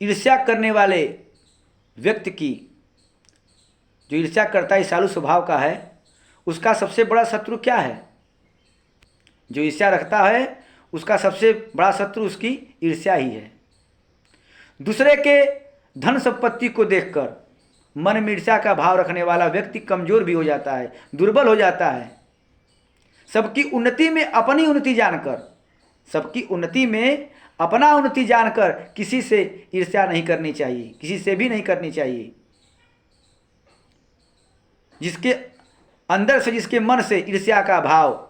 ईर्ष्या करने वाले व्यक्ति की, जो ईर्ष्या करता है ईर्ष्यालु स्वभाव का है, उसका सबसे बड़ा शत्रु क्या है? जो ईर्ष्या रखता है उसका सबसे बड़ा शत्रु उसकी ईर्ष्या ही है। दूसरे के धन संपत्ति को देखकर मन में ईर्ष्या का भाव रखने वाला व्यक्ति कमजोर भी हो जाता है, दुर्बल हो जाता है। सबकी उन्नति में अपनी उन्नति जानकर, सबकी उन्नति में अपना उन्नति जानकर किसी से ईर्ष्या नहीं करनी चाहिए, किसी से भी नहीं करनी चाहिए। जिसके अंदर से, जिसके मन से ईर्ष्या का भाव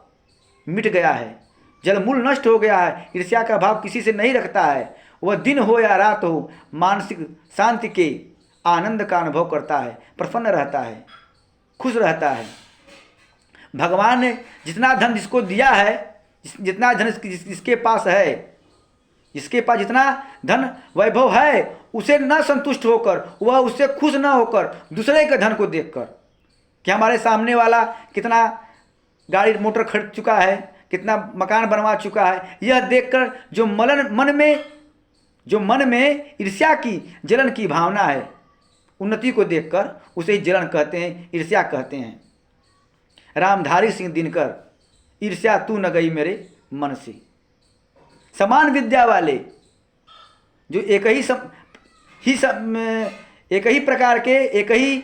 मिट गया है, जलमूल नष्ट हो गया है, ईर्ष्या का भाव किसी से नहीं रखता है, वह दिन हो या रात हो मानसिक शांति के आनंद का अनुभव करता है, प्रसन्न रहता है, खुश रहता है। भगवान ने जितना धन जिसको दिया है, जितना धन जिसके पास है, जिसके पास जितना धन वैभव है, उसे न संतुष्ट होकर, वह उससे खुश न होकर दूसरे के धन को देखकर, कि हमारे सामने वाला कितना गाड़ी मोटर खरीद चुका है, कितना मकान बनवा चुका है, यह देखकर जो मन में ईर्ष्या की, जलन की भावना है, उन्नति को देखकर उसे जलन कहते हैं, ईर्ष्या कहते हैं। रामधारी सिंह दिनकर, ईर्ष्या तू न गई मेरे मन से। समान विद्या वाले जो एक ही प्रकार के एक ही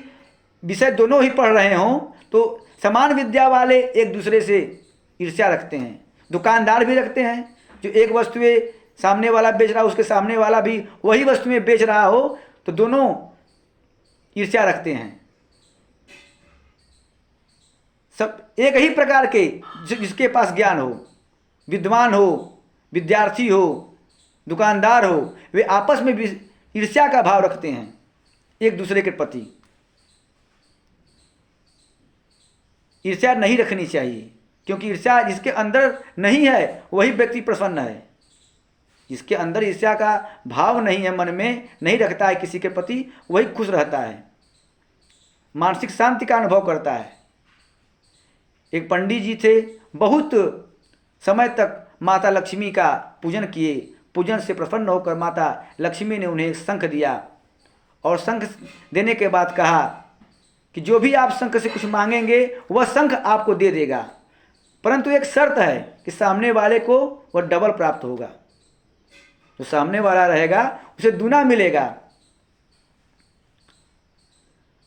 विषय दोनों ही पढ़ रहे हों, तो समान विद्या वाले एक दूसरे से ईर्ष्या रखते हैं। दुकानदार भी रखते हैं, जो एक वस्तुएं सामने वाला बेच रहा हो, उसके सामने वाला भी वही वस्तुएं बेच रहा हो, तो दोनों ईर्ष्या रखते हैं। सब एक ही प्रकार के, जिसके पास ज्ञान हो, विद्वान हो, विद्यार्थी हो, दुकानदार हो, वे आपस में भी ईर्ष्या का भाव रखते हैं एक दूसरे के प्रति। ईर्ष्या नहीं रखनी चाहिए, क्योंकि ईर्ष्या जिसके अंदर नहीं है वही व्यक्ति प्रसन्न है। जिसके अंदर ईर्ष्या का भाव नहीं है, मन में नहीं रखता है किसी के प्रति, वही खुश रहता है, मानसिक शांति का अनुभव करता है। एक पंडित जी थे, बहुत समय तक माता लक्ष्मी का पूजन किए। पूजन से प्रसन्न होकर माता लक्ष्मी ने उन्हें शंख दिया, और शंख देने के बाद कहा कि जो भी आप शंख से कुछ मांगेंगे वह शंख आपको दे देगा, परंतु एक शर्त है कि सामने वाले को वह डबल प्राप्त होगा। जो सामने वाला रहेगा उसे दूना मिलेगा।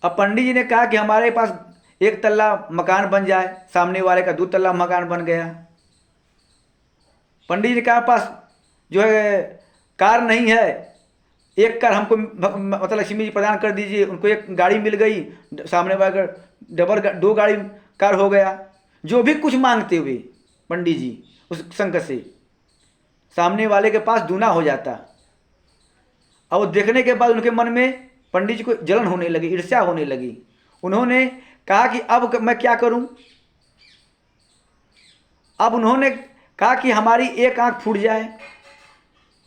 अब पंडित जी ने कहा कि हमारे पास 1 तल्ला मकान बन जाए, सामने वाले का 2 तल्ला मकान बन गया। पंडित जी के पास जो है कार नहीं है, 1 कार हमको मतलब लक्ष्मी जी प्रदान कर दीजिए। उनको 1 गाड़ी मिल गई, सामने वाले का डबल 2 गाड़ी कार हो गया। जो भी कुछ मांगते हुए पंडित जी उस शंख से, सामने वाले के पास दूना हो जाता। और देखने के बाद उनके मन में पंडित जी को जलन होने लगी, ईर्ष्या होने लगी। उन्होंने कहा कि अब मैं क्या करूं। अब उन्होंने कहा कि हमारी 1 आंख फूट जाए,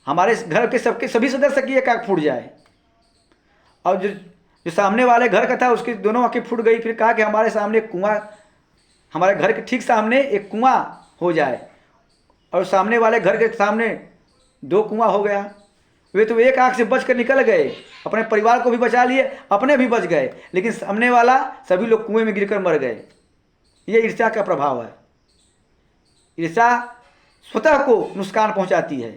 हमारे घर के सभी सदस्य की 1 आंख फूट जाए। और जो सामने वाले घर का था उसकी दोनों आंखें फूट गई। फिर कहा कि हमारे सामने कुआं, हमारे घर के ठीक सामने एक कुआं हो जाए, और सामने वाले घर के सामने 2 कुआं हो गया। वे तो 1 आंख से बच कर निकल गए, अपने परिवार को भी बचा लिए, अपने भी बच गए, लेकिन सामने वाला सभी लोग कुएं में गिरकर मर गए। ये ईर्ष्या का प्रभाव है। ईर्ष्या स्वतः को नुकसान पहुंचाती है।